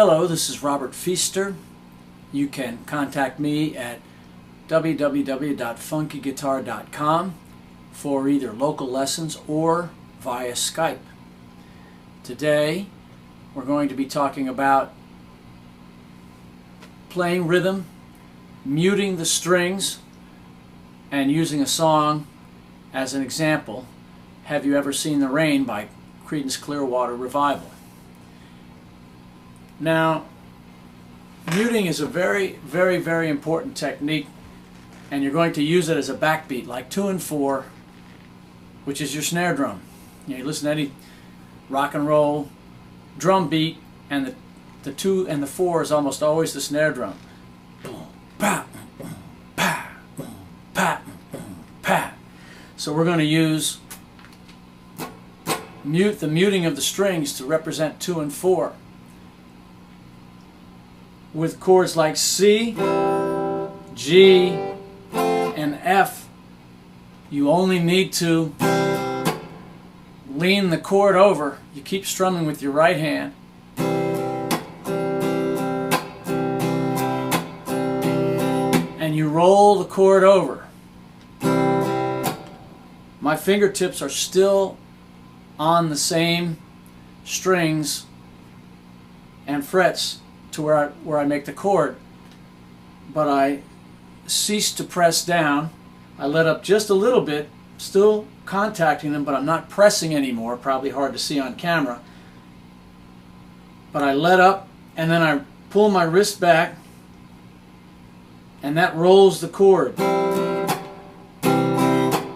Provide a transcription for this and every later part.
Hello, this is Robert Feaster. You can contact me at www.funkyguitar.com for either local lessons or via Skype. Today we're going to be talking about playing rhythm, muting the strings, and using a song as an example. Have You Ever Seen the Rain by Creedence Clearwater Revival. Now, muting is a very, very important technique, and you're going to use it as a backbeat, like 2 and 4, which is your snare drum. You listen to any rock and roll drum beat, and the 2 and the 4 is almost always the snare drum. Boom, pa, boom, pa, boom, pa, boom, pa. So we're going to use the muting of the strings to represent 2 and 4. With chords like C, G, and F, you only need to lean the chord over. You keep strumming with your right hand. And you roll the chord over. My fingertips are still on the same strings and frets to where I make the chord, but I cease to press down. I let up just a little bit, still contacting them, but I'm not pressing anymore. Probably hard to see on camera. But I let up, and then I pull my wrist back, and that rolls the chord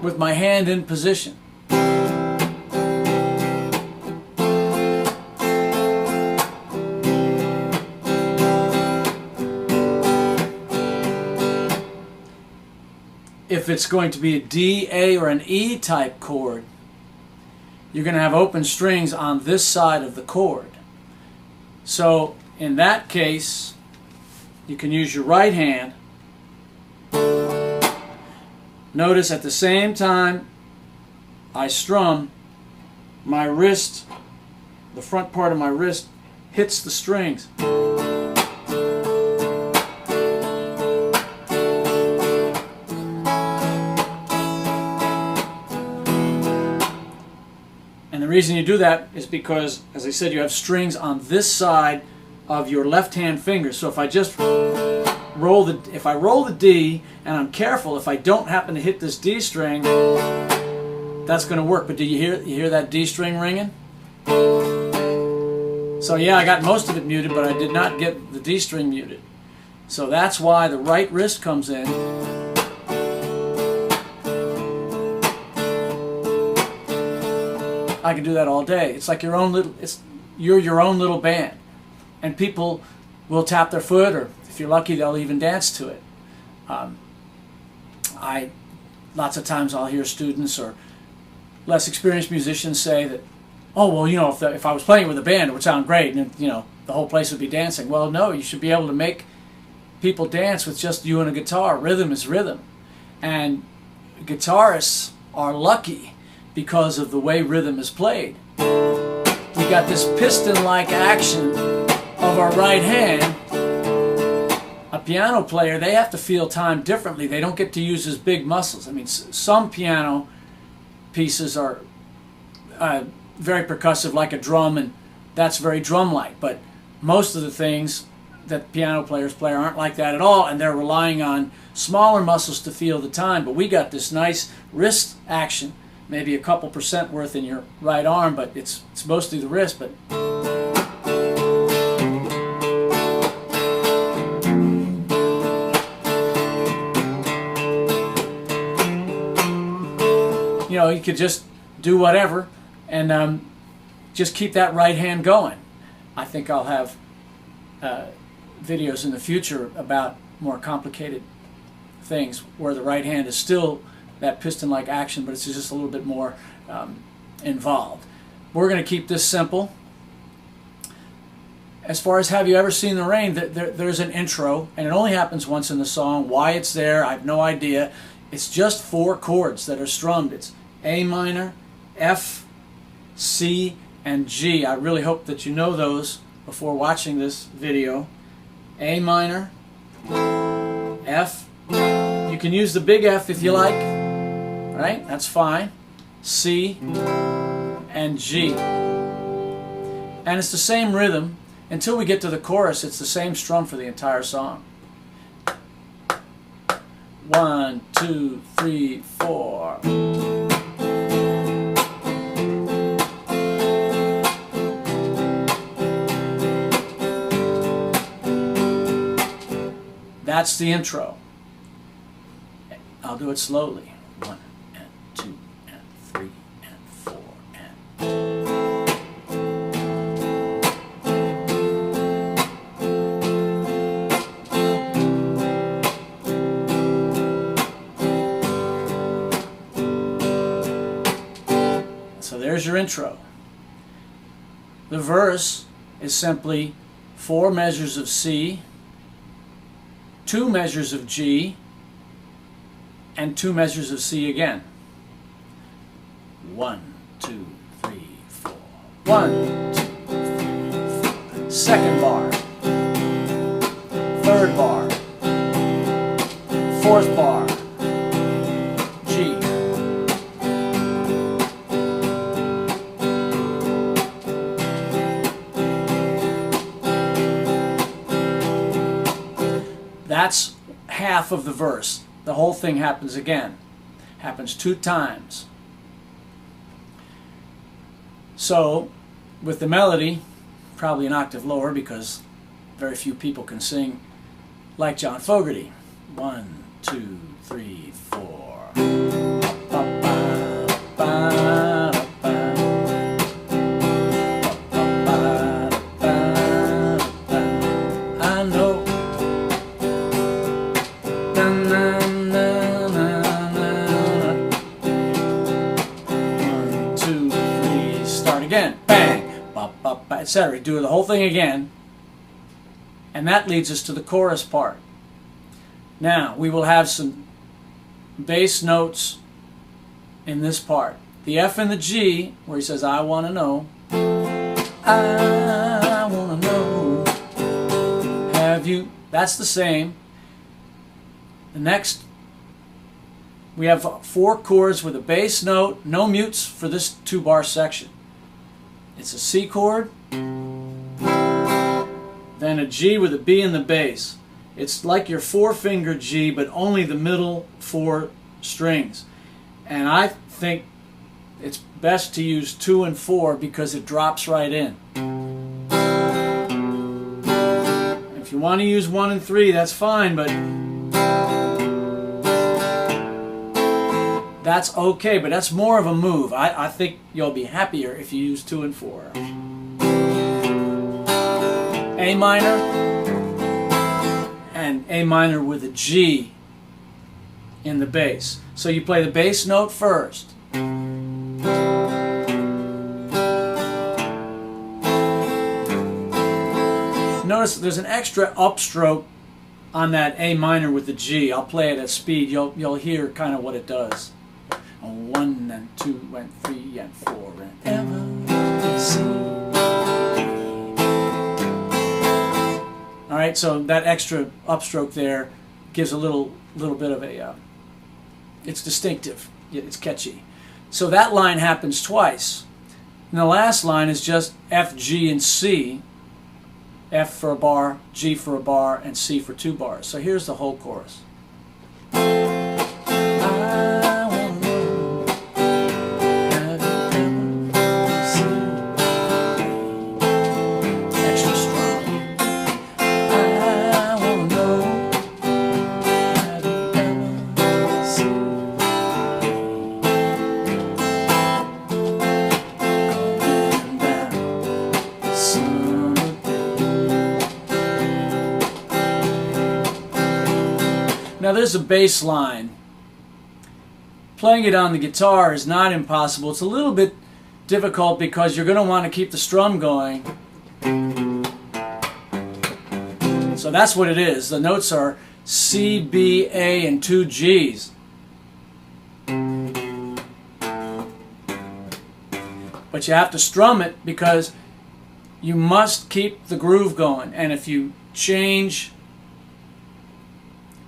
with my hand in position. If it's going to be a D, A, or an E type chord, you're going to have open strings on this side of the chord. So in that case, you can use your right hand. Notice at the same time I strum, my wrist, the front part of my wrist, hits the strings. And the reason you do that is because, as I said, you have strings on this side of your left hand finger. So if I just roll the D, and I'm careful, if I don't happen to hit this D string, that's going to work. But do you hear that D string ringing? So yeah, I got most of it muted, but I did not get the D string muted. So that's why the right wrist comes in. I can do that all day. It's like you're your own little band, and people will tap their foot, or if you're lucky, they'll even dance to it. Lots of times I'll hear students or less experienced musicians say that, oh well, if I was playing with a band, it would sound great, and the whole place would be dancing. Well, no, you should be able to make people dance with just you and a guitar. Rhythm is rhythm, and guitarists are lucky because of the way rhythm is played. We got this piston-like action of our right hand. A piano player, they have to feel time differently. They don't get to use as big muscles. I mean, some piano pieces are very percussive, like a drum, and that's very drum-like. But most of the things that piano players play aren't like that at all, and they're relying on smaller muscles to feel the time. But we got this nice wrist action, maybe a couple % worth in your right arm, but it's mostly the wrist. But you could just do whatever and just keep that right hand going. I think I'll have videos in the future about more complicated things where the right hand is still that piston-like action, but it's just a little bit more involved. We're going to keep this simple. As far as Have You Ever Seen the Rain, there's an intro, and it only happens once in the song. Why it's there, I have no idea. It's just 4 chords that are strummed. It's A minor, F, C, and G. I really hope that you know those before watching this video. A minor, F. You can use the big F if you like, right? That's fine. C and G. And it's the same rhythm. Until we get to the chorus, it's the same strum for the entire song. 1, 2, 3, 4. That's the intro. I'll do it slowly. 1 and 2 and 3 and 4 and. So there's your intro. The verse is simply 4 measures of C, 2 measures of G, and 2 measures of C again. 1, 2, 3, 4. 1, 2, 3, 4. Second bar. Third bar. Fourth bar. G. That's half of the verse. The whole thing happens again. Happens 2 times. So, with the melody, probably an octave lower because very few people can sing like John Fogerty. 1, 2, 3, 4. I know. Again, bang, etc. Do the whole thing again, and that leads us to the chorus part. Now we will have some bass notes in this part. The F and the G, where he says, "I want to know, I want to know, have you?" That's the same. The next, we have 4 chords with a bass note, no mutes for this 2-bar section. It's a C chord, then a G with a B in the bass. It's like your 4-finger G, but only the middle 4 strings. And I think it's best to use 2 and 4 because it drops right in. If you want to use 1 and 3, that's fine, but that's okay, but that's more of a move. I think you'll be happier if you use 2 and 4. A minor, and A minor with a G in the bass. So you play the bass note first. Notice there's an extra upstroke on that A minor with the G. I'll play it at speed. You'll hear kind of what it does. 1 and 2 and 3 and 4 and ever C. All right, so that extra upstroke there gives a little bit of a. It's distinctive. It's catchy. So that line happens twice. And the last line is just F, G, and C. F for a bar, G for a bar, and C for 2 bars. So here's the whole chorus. Now there's a bass line. Playing it on the guitar is not impossible. It's a little bit difficult because you're going to want to keep the strum going. So that's what it is. The notes are C, B, A, and 2 Gs. But you have to strum it because you must keep the groove going. And if you change,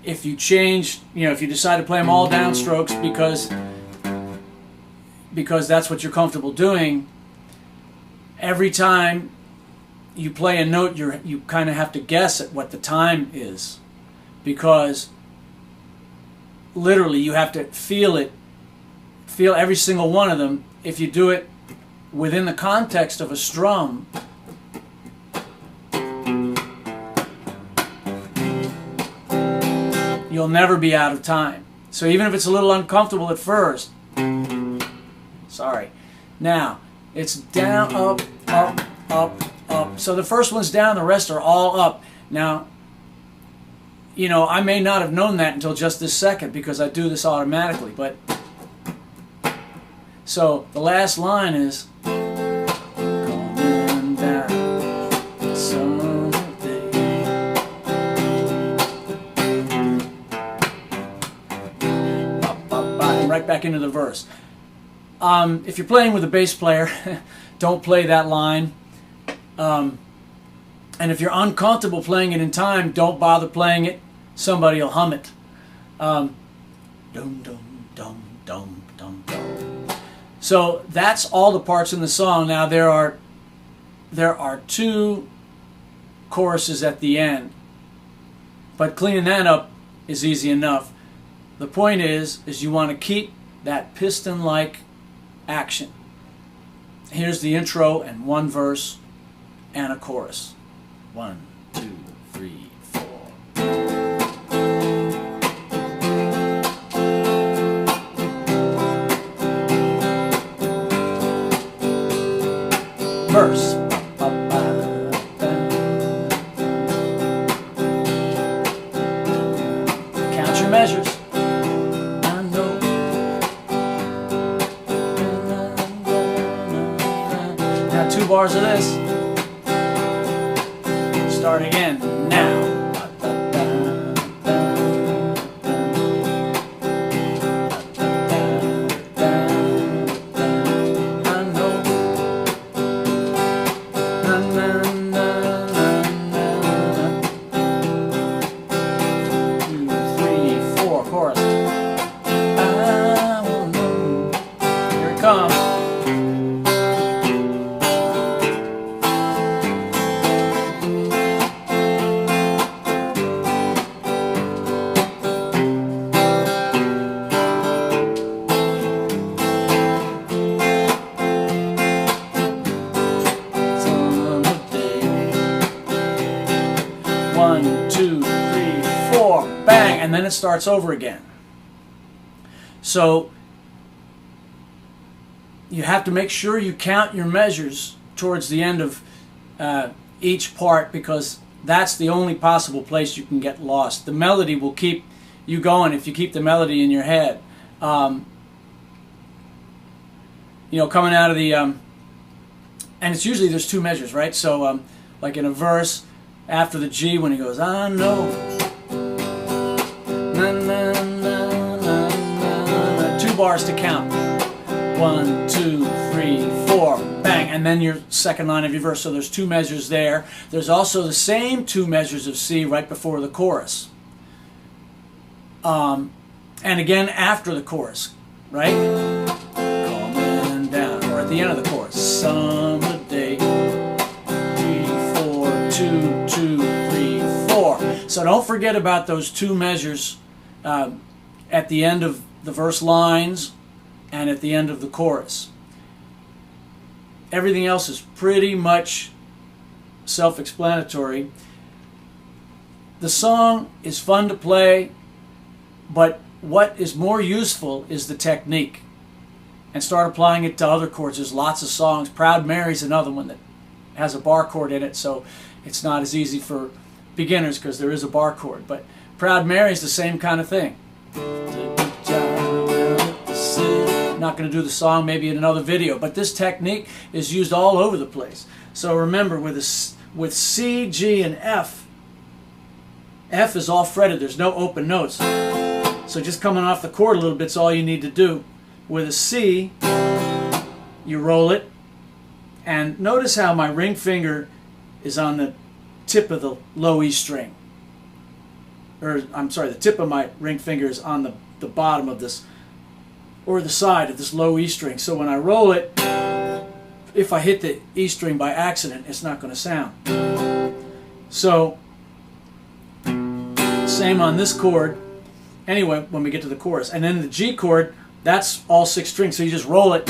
if you decide to play them all downstrokes because that's what you're comfortable doing, every time you play a note, you kind of have to guess at what the time is, because literally you have to feel every single one of them. If you do it within the context of a strum, you'll never be out of time. So even if it's a little uncomfortable at first, sorry, now it's down, up, up, up, up. So the first one's down, the rest are all up. Now, I may not have known that until just this second because I do this automatically, but so the last line is coming down someday. And right back into the verse. If you're playing with a bass player, don't play that line. And if you're uncomfortable playing it in time, don't bother playing it. Somebody will hum it. Dum dum dum dum dum dum. So that's all the parts in the song. Now there are 2 choruses at the end, but cleaning that up is easy enough. The point is you want to keep that piston-like action. Here's the intro and 1 verse and a chorus. 1, 2, 3, 4. Verse. Count your measures. I know. Now 2 bars of this. Start again now. Bang, and then it starts over again. So you have to make sure you count your measures towards the end of each part, because that's the only possible place you can get lost. The melody will keep you going if you keep the melody in your head. Coming out of the and it's usually there's 2 measures, right? So like in a verse, after the G, when he goes, I know, na, na, na, na, na, 2 bars to count. 1, 2, 3, 4, bang, and then your second line of your verse. So there's 2 measures there. There's also the same 2 measures of C right before the chorus, and again after the chorus, right? Coming down, or at the end of the chorus. Someday, 3, 4, 2, 2, 3, 4. So don't forget about those 2 measures at the end of the verse lines and at the end of the chorus. Everything else is pretty much self-explanatory. The song is fun to play, but what is more useful is the technique. And start applying it to other chords. There's lots of songs. Proud Mary's another one that has a bar chord in it, so it's not as easy for beginners because there is a bar chord. But Proud Mary's the same kind of thing. Not going to do the song, maybe in another video, but this technique is used all over the place. So remember, with C, G, and F, F is all fretted. There's no open notes. So just coming off the chord a little bit is all you need to do. With a C, you roll it, And notice how my ring finger is on the tip of the low E string. Or, I'm sorry, the tip of my ring finger is on the bottom of this, or the side of this low E string. So when I roll it, if I hit the E string by accident, it's not going to sound. So, same on this chord. Anyway, when we get to the chorus. And then the G chord, that's all 6 strings, so you just roll it.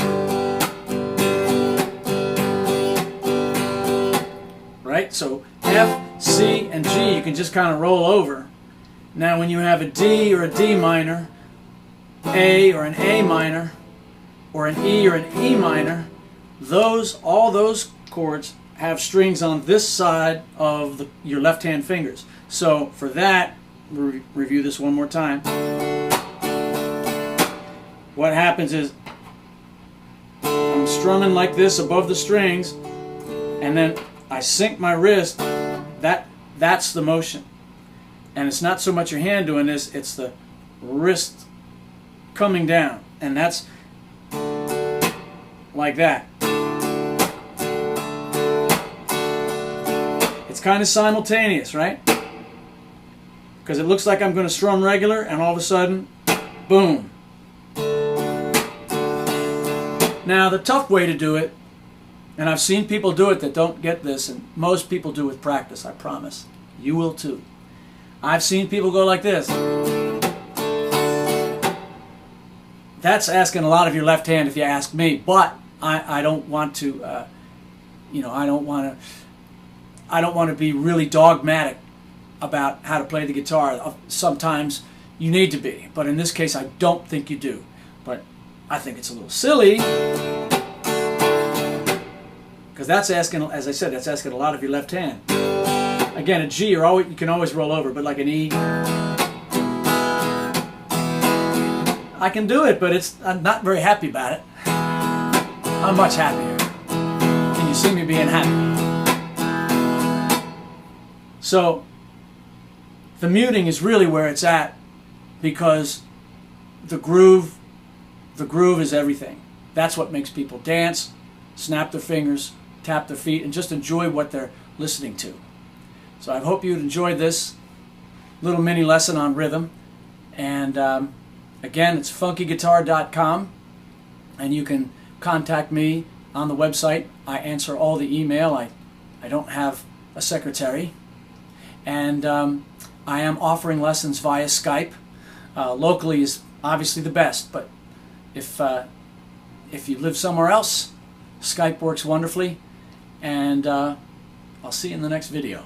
Right? So F, C, and G, you can just kind of roll over. Now when you have a D or a D minor, A or an A minor, or an E or an E minor, all those chords have strings on this side of your left hand fingers. So for that, we'll review this one more time. What happens is I'm strumming like this above the strings, and then I sink my wrist. That's the motion. And it's not so much your hand doing this, it's the wrist coming down. And that's like that. It's kind of simultaneous, right? Because it looks like I'm going to strum regular, and all of a sudden, boom. Now, the tough way to do it, and I've seen people do it that don't get this, and most people do with practice, I promise. You will too. I've seen people go like this. That's asking a lot of your left hand if you ask me, but I don't want to, I don't want to be really dogmatic about how to play the guitar. Sometimes you need to be, but in this case I don't think you do. But I think it's a little silly, because that's asking, as I said, that's asking a lot of your left hand. Again, a G, you can always roll over, but like an E, I can do it, but I'm not very happy about it. I'm much happier. Can you see me being happy? So the muting is really where it's at, because the groove is everything. That's what makes people dance, snap their fingers, tap their feet, and just enjoy what they're listening to. So I hope you'd enjoyed this little mini lesson on rhythm. And again, it's funkyguitar.com, and you can contact me on the website. I answer all the email. I don't have a secretary. And I am offering lessons via Skype. Locally is obviously the best, but if you live somewhere else, Skype works wonderfully. And I'll see you in the next video.